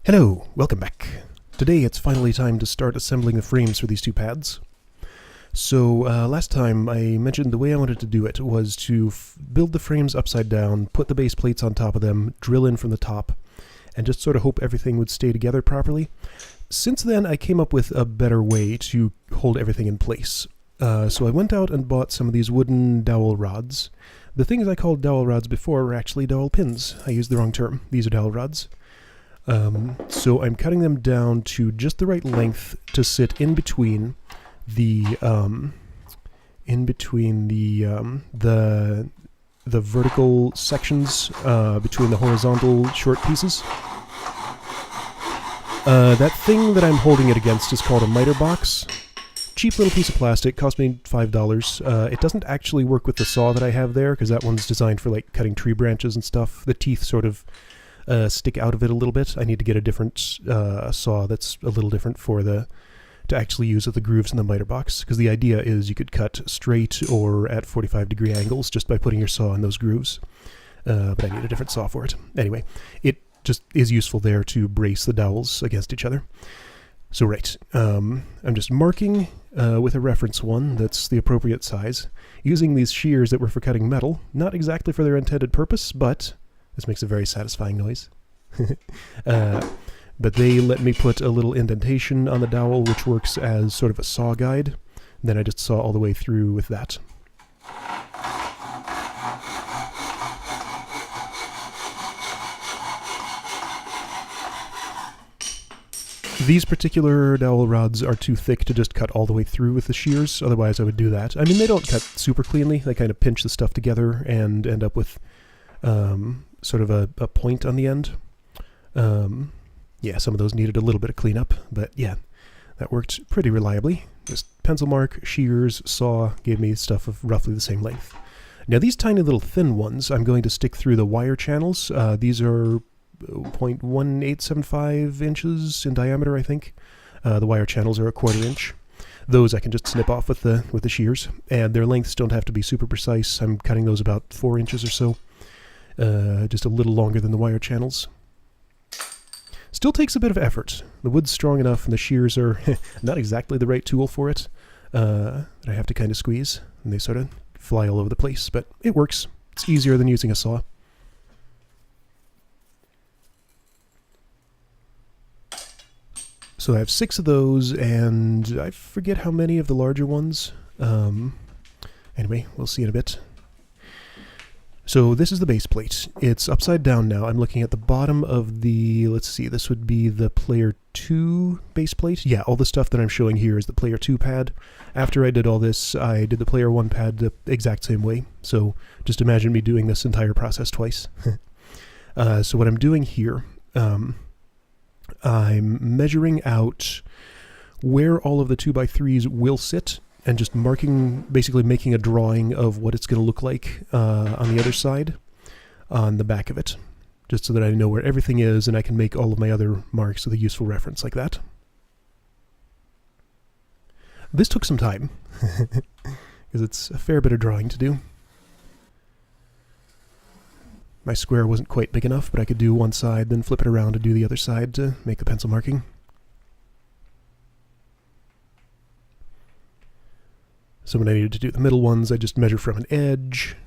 Hello, welcome back. Today it's finally time to start assembling the frames for these two pads. So last time I mentioned the way I wanted to do it was to build the frames upside down, put the base plates on top of them, drill in from the top, and just sort of hope everything would stay together properly. Since then I came up with a better way to hold everything in place. So I went out and bought some of these wooden dowel rods. The things I called dowel rods before were actually dowel pins. I used the wrong term. These are dowel rods. So I'm cutting them down to just the right length to sit in between the vertical sections between the horizontal short pieces. That thing that I'm holding it against is called a miter box. Cheap little piece of plastic, cost me $5. It doesn't actually work with the saw that I have there because that one's designed for like cutting tree branches and stuff. The teeth sort of stick out of it a little bit. I need to get a different saw that's a little different to actually use with the grooves in the miter box, because the idea is you could cut straight or at 45-degree angles just by putting your saw in those grooves. But I need a different saw for it. Anyway, it just is useful there to brace the dowels against each other. So right, I'm just marking with a reference one that's the appropriate size, using these shears that were for cutting metal, not exactly for their intended purpose, but this makes a very satisfying noise. But they let me put a little indentation on the dowel, which works as sort of a saw guide. Then I just saw all the way through with that. These particular dowel rods are too thick to just cut all the way through with the shears, otherwise I would do that. I mean, they don't cut super cleanly. They kind of pinch the stuff together and end up with sort of a point on the end. Yeah, some of those needed a little bit of cleanup, but yeah, that worked pretty reliably. Just pencil mark, shears, saw gave me stuff of roughly the same length. Now these tiny little thin ones I'm going to stick through the wire channels. These are 0.1875 inches in diameter, I think. The wire channels are 1/4 inch. Those I can just snip off with the shears, and their lengths don't have to be super precise. I'm cutting those about 4 inches or so. Just a little longer than the wire channels. Still takes a bit of effort. The wood's strong enough and the shears are not exactly the right tool for it. I have to kind of squeeze, and they sort of fly all over the place, but it works. It's easier than using a saw. So I have 6 of those, and I forget how many of the larger ones. Anyway, we'll see in a bit. So this is the base plate. It's upside down now. I'm looking at the bottom of the, let's see, this would be the player 2 base plate. Yeah, all the stuff that I'm showing here is the player 2 pad. After I did all this, I did the player 1 pad the exact same way. So just imagine me doing this entire process twice. So what I'm doing here, I'm measuring out where all of the 2x3s will sit, and just marking, basically making a drawing of what it's going to look like on the other side, on the back of it, just so that I know where everything is and I can make all of my other marks with a useful reference like that. This took some time, because it's a fair bit of drawing to do. My square wasn't quite big enough, but I could do one side, then flip it around to do the other side to make the pencil marking. So when I needed to do the middle ones, I just measure from an edge,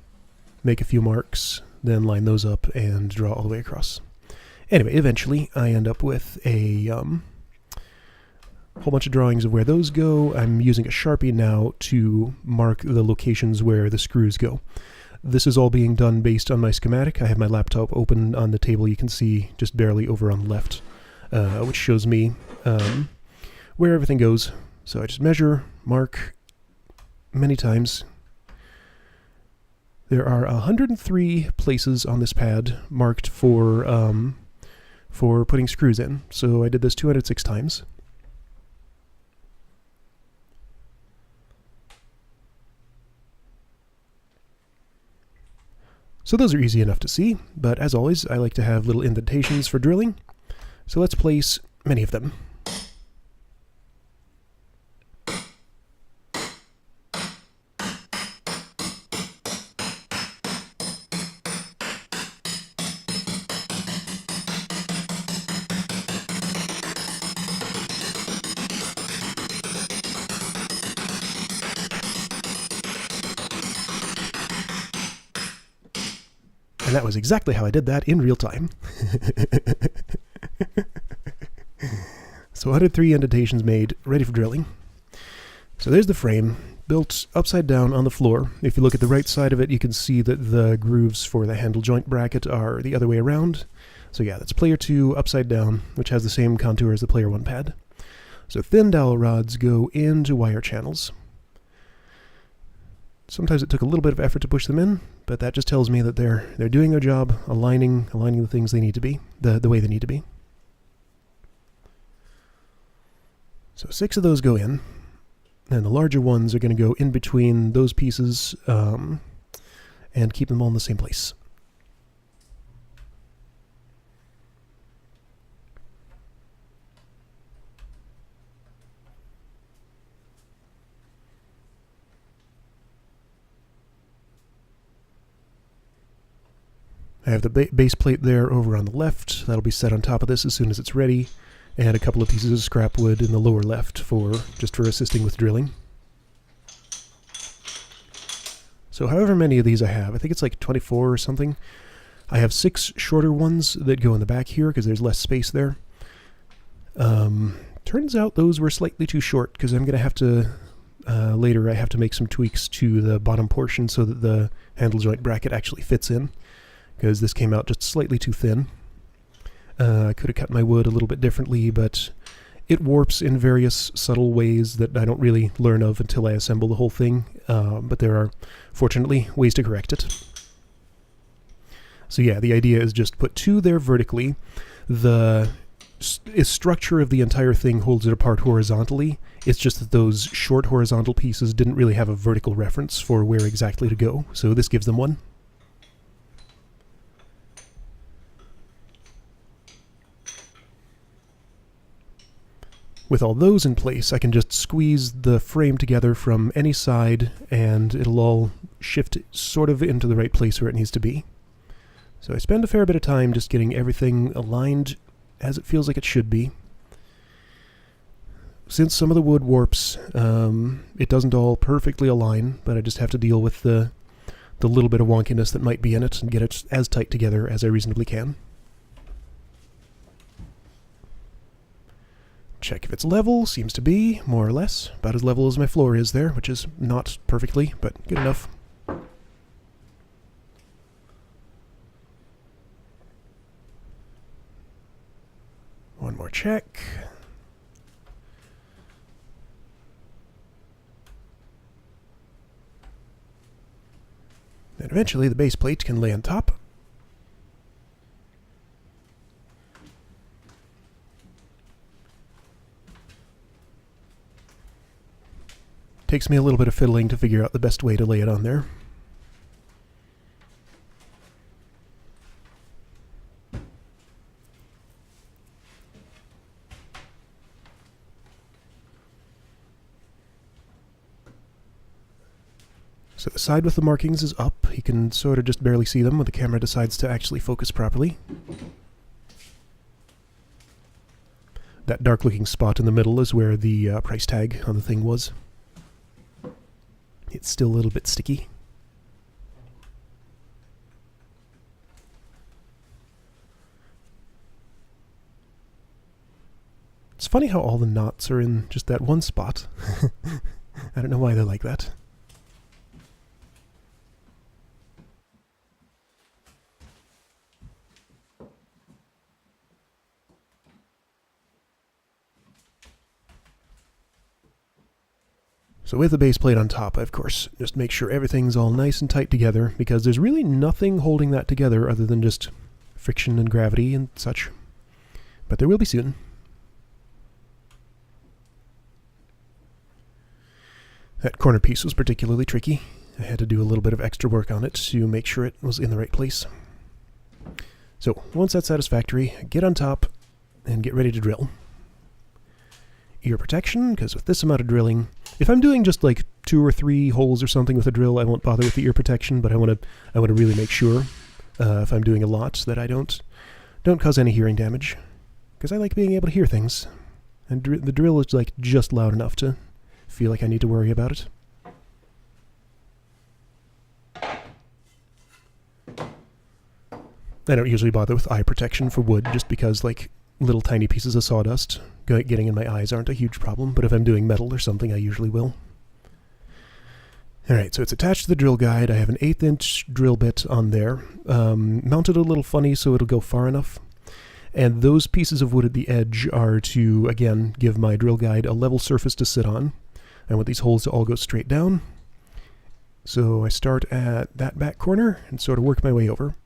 make a few marks, then line those up and draw all the way across. Anyway, eventually I end up with a whole bunch of drawings of where those go. I'm using a Sharpie now to mark the locations where the screws go. This is all being done based on my schematic. I have my laptop open on the table you can see just barely over on the left, which shows me where everything goes. So I just measure, mark, many times. There are 103 places on this pad marked for putting screws in. So I did this 206 times. So those are easy enough to see, but as always, I like to have little indentations for drilling. So let's place many of them. And that was exactly how I did that in real time. So 103 indentations made, ready for drilling. So there's the frame, built upside down on the floor. If you look at the right side of it, you can see that the grooves for the handle joint bracket are the other way around. So yeah, that's player 2 upside down, which has the same contour as the player 1 pad. So thin dowel rods go into wire channels. Sometimes it took a little bit of effort to push them in, but that just tells me that they're doing their job, aligning the things they need to be, the way they need to be. So 6 of those go in, and the larger ones are going to go in between those pieces and keep them all in the same place. I have the base plate there over on the left. That'll be set on top of this as soon as it's ready. And a couple of pieces of scrap wood in the lower left just for assisting with drilling. So however many of these I have, I think it's like 24 or something. I have 6 shorter ones that go in the back here because there's less space there. Turns out those were slightly too short because I'm going to have to, later I have to make some tweaks to the bottom portion so that the handle joint bracket actually fits in, because this came out just slightly too thin. I could have cut my wood a little bit differently, but it warps in various subtle ways that I don't really learn of until I assemble the whole thing, but there are, fortunately, ways to correct it. So yeah, the idea is just put 2 there vertically. The structure of the entire thing holds it apart horizontally. It's just that those short horizontal pieces didn't really have a vertical reference for where exactly to go, so this gives them one. With all those in place, I can just squeeze the frame together from any side and it'll all shift sort of into the right place where it needs to be. So I spend a fair bit of time just getting everything aligned as it feels like it should be. Since some of the wood warps, it doesn't all perfectly align, but I just have to deal with the little bit of wonkiness that might be in it and get it as tight together as I reasonably can. Check if it's level, seems to be, more or less, about as level as my floor is there, which is not perfectly, but good enough. One more check. And eventually the base plate can lay on top. Takes me a little bit of fiddling to figure out the best way to lay it on there. So the side with the markings is up. You can sort of just barely see them when the camera decides to actually focus properly. That dark looking spot in the middle is where the price tag on the thing was. It's still a little bit sticky. It's funny how all the knots are in just that one spot. I don't know why they're like that. So with the base plate on top, of course, just make sure everything's all nice and tight together, because there's really nothing holding that together other than just friction and gravity and such. But there will be soon. That corner piece was particularly tricky. I had to do a little bit of extra work on it to make sure it was in the right place. So once that's satisfactory, get on top and get ready to drill. Ear protection, because with this amount of drilling, if I'm doing just like 2 or 3 holes or something with a drill, I won't bother with the ear protection, but I want to really make sure if I'm doing a lot that I don't cause any hearing damage, because I like being able to hear things, and the drill is like just loud enough to feel like I need to worry about it. I don't usually bother with eye protection for wood, just because, like, little tiny pieces of sawdust getting in my eyes aren't a huge problem, but if I'm doing metal or something, I usually will. Alright, so it's attached to the drill guide. I have an 1/8 inch drill bit on there, mounted a little funny so it'll go far enough. And those pieces of wood at the edge are to, again, give my drill guide a level surface to sit on. I want these holes to all go straight down. So I start at that back corner and sort of work my way over.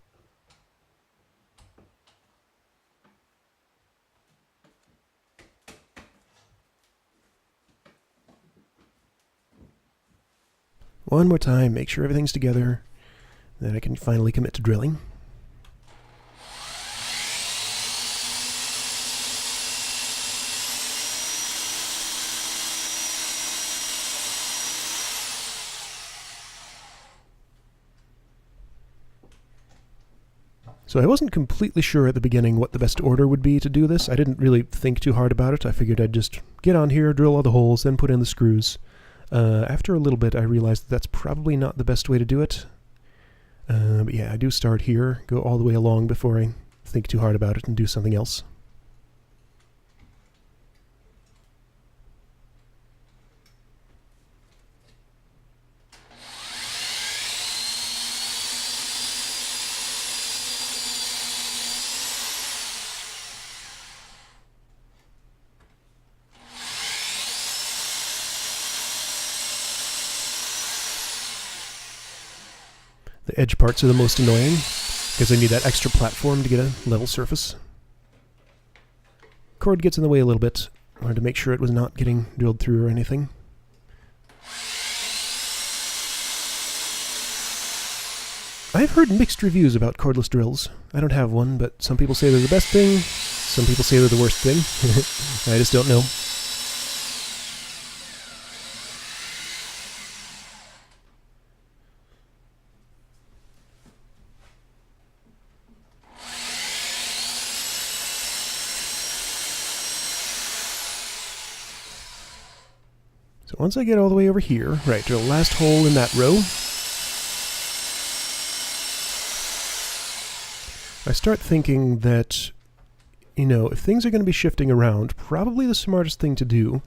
One more time, make sure everything's together, then I can finally commit to drilling. So I wasn't completely sure at the beginning what the best order would be to do this. I didn't really think too hard about it. I figured I'd just get on here, drill all the holes, then put in the screws. After a little bit, I realized that's probably not the best way to do it. But yeah, I do start here, go all the way along before I think too hard about it and do something else. The edge parts are the most annoying, because I need that extra platform to get a level surface. Cord gets in the way a little bit. I wanted to make sure it was not getting drilled through or anything. I've heard mixed reviews about cordless drills. I don't have one, but some people say they're the best thing, some people say they're the worst thing. I just don't know. So once I get all the way over here, right, drill the last hole in that row. I start thinking that, you know, if things are going to be shifting around, probably the smartest thing to do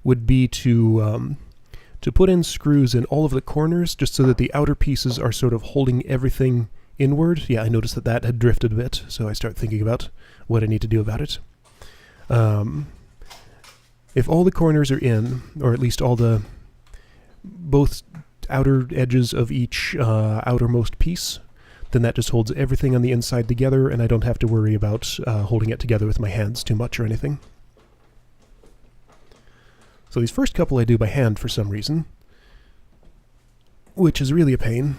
would be to put in screws in all of the corners, just so that the outer pieces are sort of holding everything inward. Yeah, I noticed that that had drifted a bit, so I start thinking about what I need to do about it. If all the corners are in, or at least all the both outer edges of each outermost piece, then that just holds everything on the inside together, and I don't have to worry about holding it together with my hands too much or anything. So these first couple I do by hand for some reason, which is really a pain.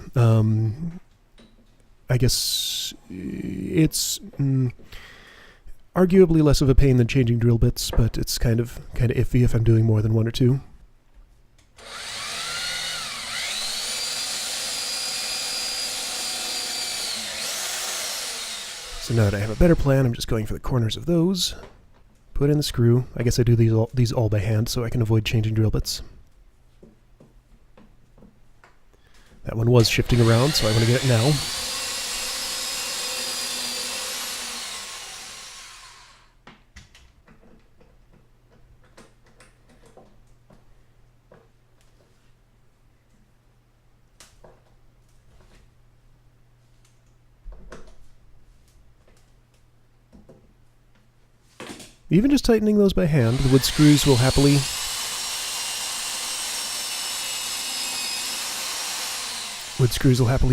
I guess it's arguably less of a pain than changing drill bits, but it's kind of iffy if I'm doing more than one or two. So now that I have a better plan, I'm just going for the corners of those. Put in the screw. I guess I do these all by hand so I can avoid changing drill bits. That one was shifting around, so I want to get it now. Even just tightening those by hand, the wood screws will happily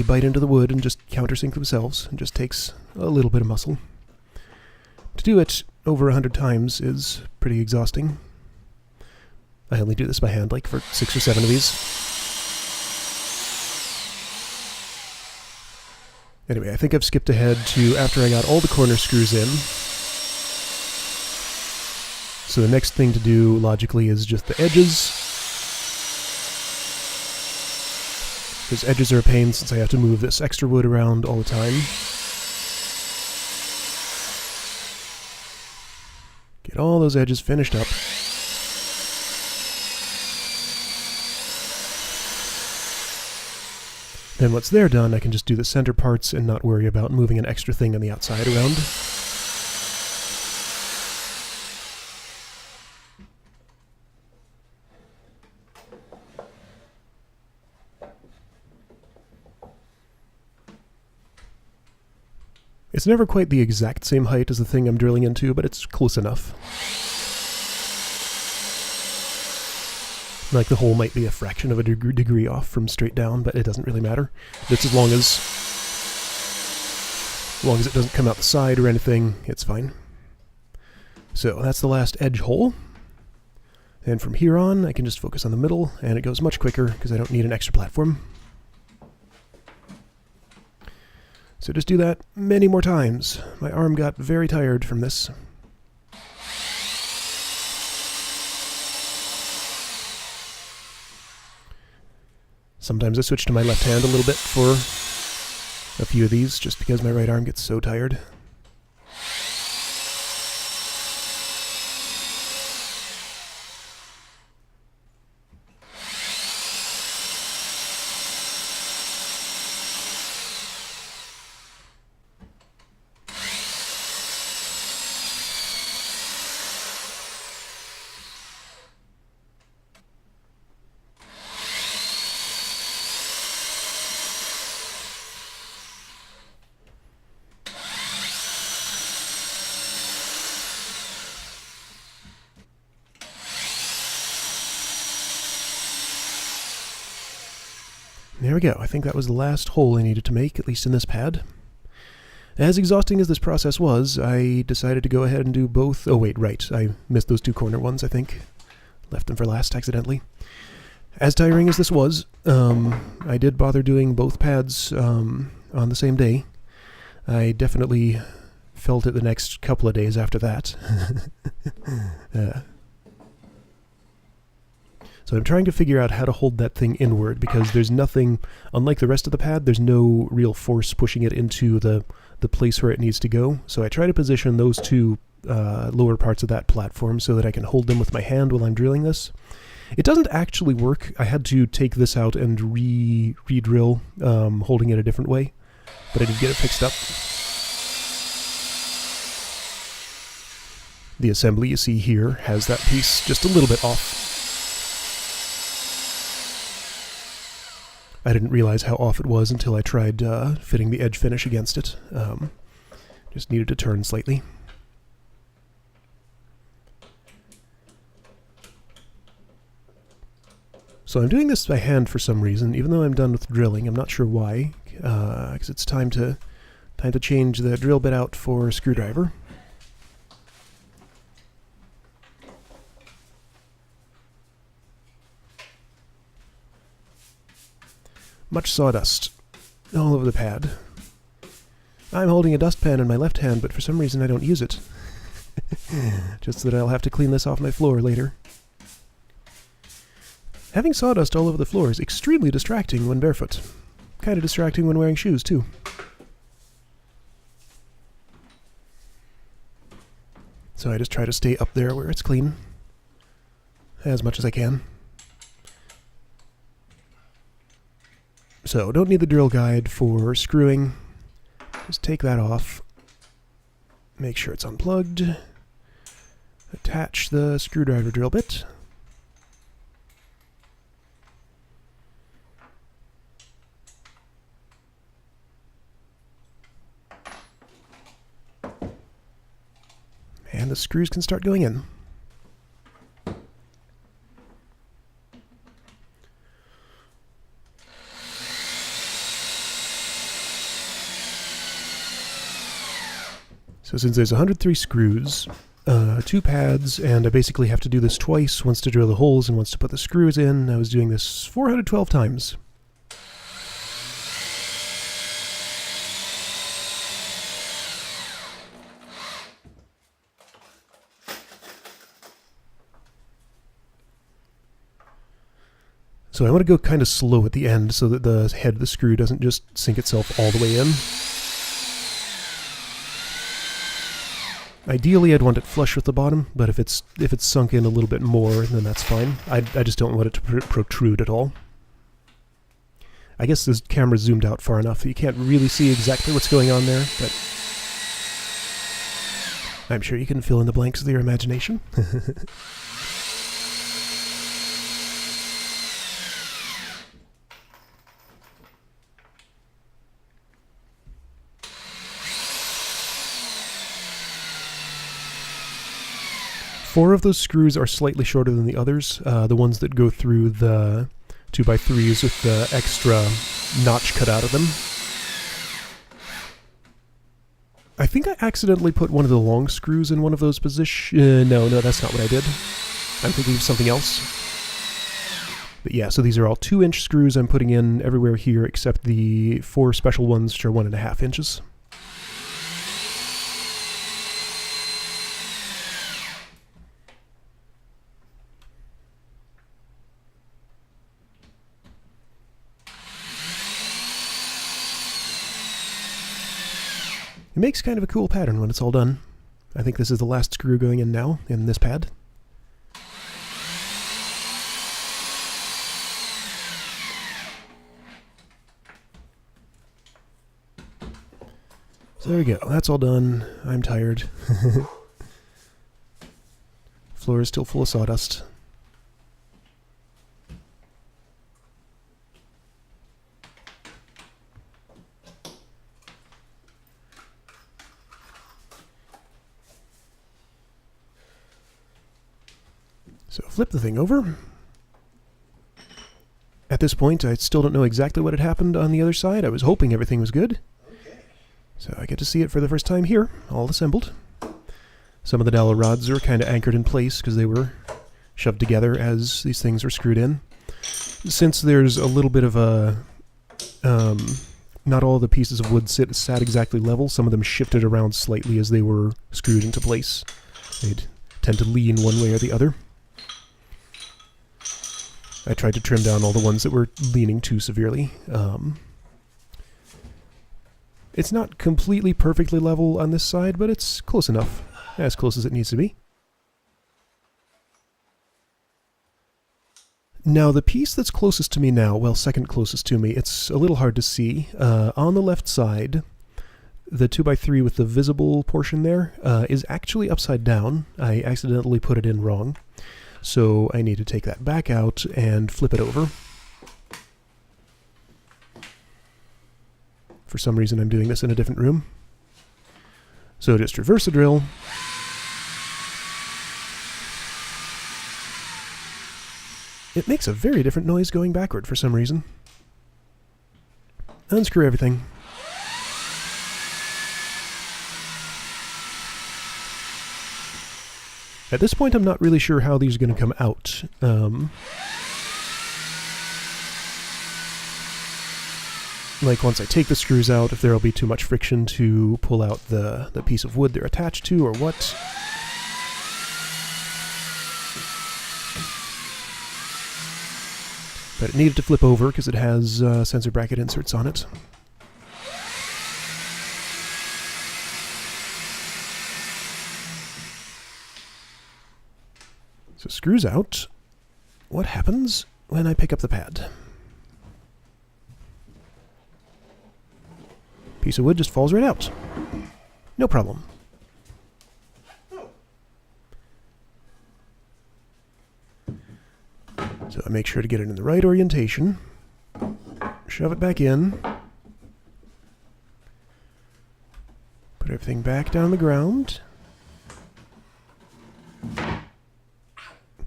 bite into the wood and just countersink themselves. It just takes a little bit of muscle. To do it over 100 times is pretty exhausting. I only do this by hand, like for 6 or 7 of these. Anyway, I think I've skipped ahead to after I got all the corner screws in. So the next thing to do, logically, is just the edges. Because edges are a pain since I have to move this extra wood around all the time. Get all those edges finished up. And once they're done, I can just do the center parts and not worry about moving an extra thing on the outside around. It's never quite the exact same height as the thing I'm drilling into, but it's close enough. Like the hole might be a fraction of a degree off from straight down, but it doesn't really matter. Just as long as it doesn't come out the side or anything, it's fine. So that's the last edge hole. And from here on, I can just focus on the middle, and it goes much quicker because I don't need an extra platform. So just do that many more times. My arm got very tired from this. Sometimes I switch to my left hand a little bit for a few of these, just because my right arm gets so tired. There we go. I think that was the last hole I needed to make, at least in this pad. As exhausting as this process was, I decided to go ahead and do both. Oh wait, right. I missed those two corner ones, I think. Left them for last accidentally. As tiring as this was, I did bother doing both pads on the same day. I definitely felt it the next couple of days after that. So I'm trying to figure out how to hold that thing inward, because there's nothing, unlike the rest of the pad, there's no real force pushing it into the place where it needs to go. So I try to position those two lower parts of that platform so that I can hold them with my hand while I'm drilling this. It doesn't actually work. I had to take this out and re-drill, holding it a different way, but I did get it fixed up. The assembly you see here has that piece just a little bit off. I didn't realize how off it was until I tried fitting the edge finish against it. Just needed to turn slightly. So I'm doing this by hand for some reason, even though I'm done with drilling. I'm not sure why, because it's time to change the drill bit out for a screwdriver. Much sawdust all over the pad. I'm holding a dustpan in my left hand, but for some reason I don't use it. Just so that I'll have to clean this off my floor later. Having sawdust all over the floor is extremely distracting when barefoot. Kind of distracting when wearing shoes, too. So I just try to stay up there where it's clean as much as I can. So, don't need the drill guide for screwing. Just take that off. Make sure it's unplugged. Attach the screwdriver drill bit. And the screws can start going in. So since there's 103 screws, 2 pads, and I basically have to do this twice, once to drill the holes and once to put the screws in, I was doing this 412 times. So I want to go kind of slow at the end so that the head of the screw doesn't just sink itself all the way in. Ideally, I'd want it flush with the bottom, but if it's sunk in a little bit more, then that's fine. I just don't want it to protrude at all. I guess this camera's zoomed out far enough that you can't really see exactly what's going on there, but I'm sure you can fill in the blanks with your imagination. Four of those screws are slightly shorter than the others, the ones that go through the 2x3s with the extra notch cut out of them. I think I accidentally put one of the long screws in one of those positions. No, that's not what I did. I'm thinking of something else. But yeah, so these are all 2-inch screws I'm putting in everywhere here except the 4 special ones, which are 1.5 inches. It makes kind of a cool pattern when it's all done. I think this is the last screw going in now, in this pad. So there we go, that's all done. I'm tired. Floor is still full of sawdust. So flip the thing over. At this point, I still don't know exactly what had happened on the other side. I was hoping everything was good. Okay. So I get to see it for the first time here, all assembled. Some of the dowel rods are kind of anchored in place because they were shoved together as these things were screwed in. Since there's a little bit of a... not all the pieces of wood sat exactly level, some of them shifted around slightly as they were screwed into place. They'd tend to lean one way or the other. I tried to trim down all the ones that were leaning too severely. It's not completely perfectly level on this side, but it's close enough. As close as it needs to be. Now, the piece that's closest to me now, well, second closest to me, it's a little hard to see. On the left side, the 2x3 with the visible portion there is actually upside down. I accidentally put it in wrong. So I need to take that back out and flip it over. For some reason I'm doing this in a different room. So just reverse the drill. It makes a very different noise going backward for some reason. Unscrew everything. At this point, I'm not really sure how these are going to come out. Like, once I take the screws out, if there'll be too much friction to pull out the piece of wood they're attached to, or what. But it needed to flip over because it has sensor bracket inserts on it. So screws out. What happens when I pick up the pad? Piece of wood just falls right out. No problem. So I make sure to get it in the right orientation. Shove it back in. Put everything back down the ground.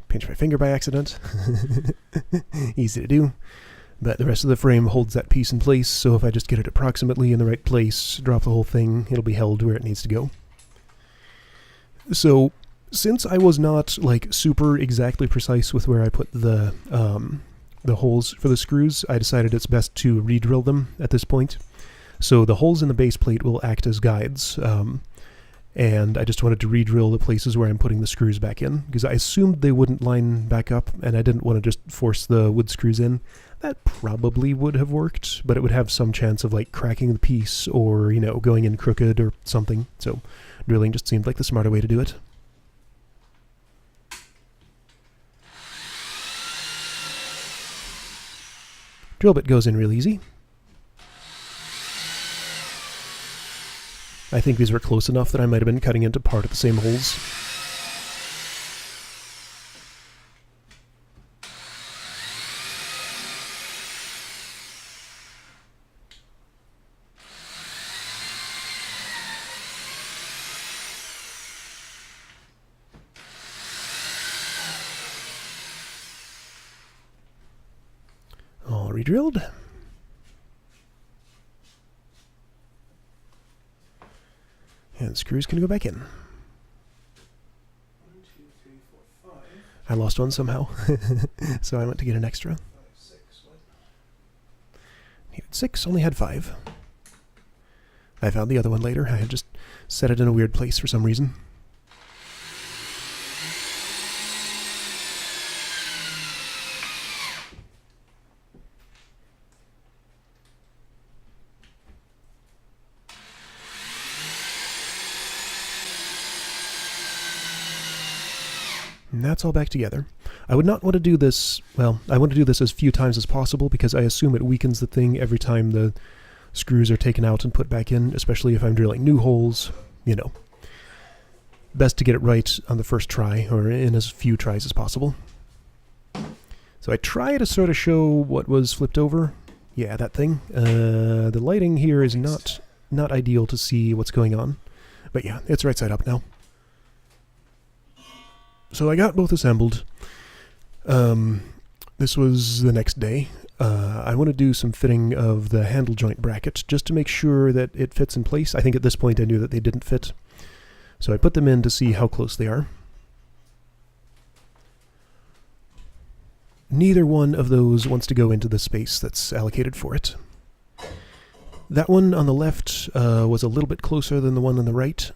Pinch my finger by accident. Easy to do. But the rest of the frame holds that piece in place, so if I just get it approximately in the right place, drop the whole thing, it'll be held where it needs to go. So, since I was not, like, super exactly precise with where I put the holes for the screws, I decided it's best to re-drill them at this point. So the holes in the base plate will act as guides, and I just wanted to re-drill the places where I'm putting the screws back in, because I assumed they wouldn't line back up, and I didn't want to just force the wood screws in. That probably would have worked, but it would have some chance of, like, cracking the piece, or, you know, going in crooked or something, so drilling just seemed like the smarter way to do it. Drill bit goes in real easy. I think these were close enough that I might have been cutting into part of the same holes. All re-drilled. And the screws can go back in. 1, 2, 3, 4, 5. I lost one somehow, so I went to get an extra. 5, 6, needed 6, only had 5. I found the other one later. I had just set it in a weird place for some reason. And that's all back together. I would not want to do this, well, I want to do this as few times as possible because I assume it weakens the thing every time the screws are taken out and put back in, especially if I'm drilling new holes, you know. Best to get it right on the first try, or in as few tries as possible. So I try to sort of show what was flipped over. Yeah, that thing. The lighting here is not ideal to see what's going on. But yeah, it's right side up now. So I got both assembled. This was the next day. I want to do some fitting of the handle joint bracket just to make sure that it fits in place. I think at this point I knew that they didn't fit. So I put them in to see how close they are. Neither one of those wants to go into the space that's allocated for it. That one on the left was a little bit closer than the one on the right.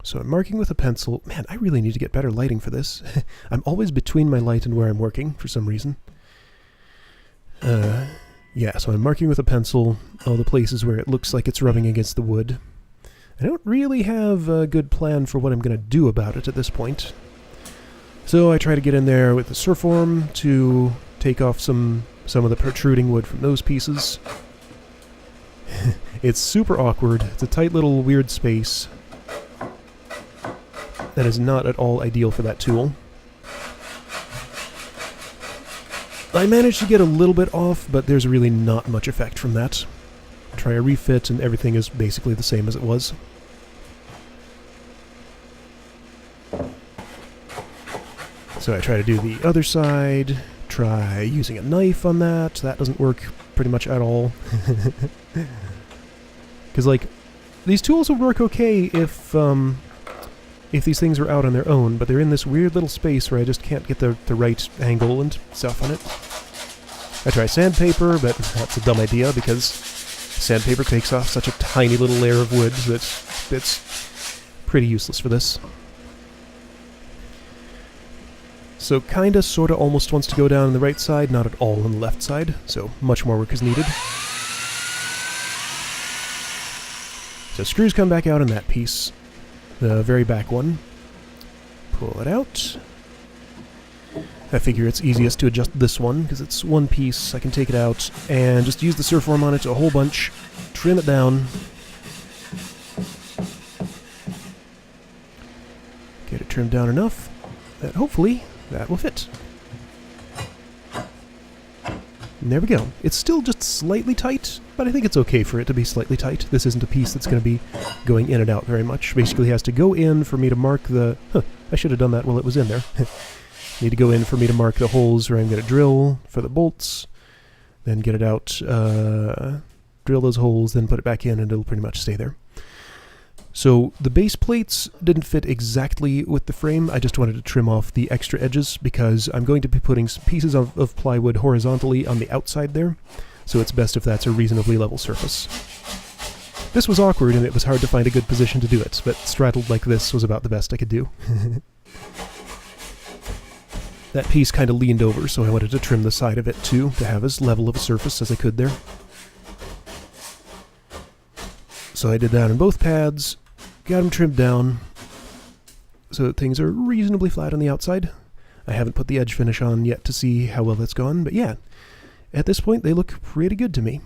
So I'm marking with a pencil. Man, I really need to get better lighting for this. I'm always between my light and where I'm working for some reason. Yeah, so I'm marking with a pencil all the places where it looks like it's rubbing against the wood. I don't really have a good plan for what I'm going to do about it at this point. So I try to get in there with the surform to take off some of the protruding wood from those pieces. It's super awkward. It's a tight little weird space. That is not at all ideal for that tool. I managed to get a little bit off, but there's really not much effect from that. Try a refit and everything is basically the same as it was. So I try to do the other side, try using a knife on that. That doesn't work pretty much at all. Because, like, these tools would work okay if these things were out on their own, but they're in this weird little space where I just can't get the right angle and stuff on it. I try sandpaper, but that's a dumb idea because sandpaper takes off such a tiny little layer of wood that it's pretty useless for this. So kinda, sorta, almost wants to go down on the right side, not at all on the left side, so much more work is needed. So screws come back out in that piece. The very back one. Pull it out. I figure it's easiest to adjust this one, because it's one piece. I can take it out and just use the surform on it a whole bunch, trim it down, get it trimmed down enough that hopefully that will fit. And there we go. It's still just slightly tight, but I think it's okay for it to be slightly tight. This isn't a piece that's going to be going in and out very much. Basically has to go in for me to mark the... I should have done that while it was in there. Need to go in for me to mark the holes where I'm going to drill for the bolts, then get it out, drill those holes, then put it back in, and it'll pretty much stay there. So the base plates didn't fit exactly with the frame. I just wanted to trim off the extra edges because I'm going to be putting some pieces of plywood horizontally on the outside there, so it's best if that's a reasonably level surface. This was awkward and it was hard to find a good position to do it, but straddled like this was about the best I could do. That piece kind of leaned over, so I wanted to trim the side of it too, to have as level of a surface as I could there. So I did that on both pads, got them trimmed down, so that things are reasonably flat on the outside. I haven't put the edge finish on yet to see how well that's gone, but yeah, at this point, they look pretty good to me.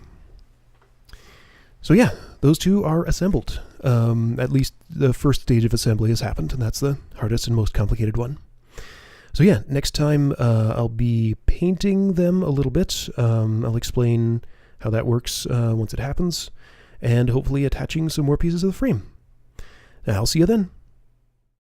So yeah, those two are assembled. At least the first stage of assembly has happened, and that's the hardest and most complicated one. So yeah, next time I'll be painting them a little bit. I'll explain how that works once it happens, and hopefully attaching some more pieces of the frame. I'll see you then.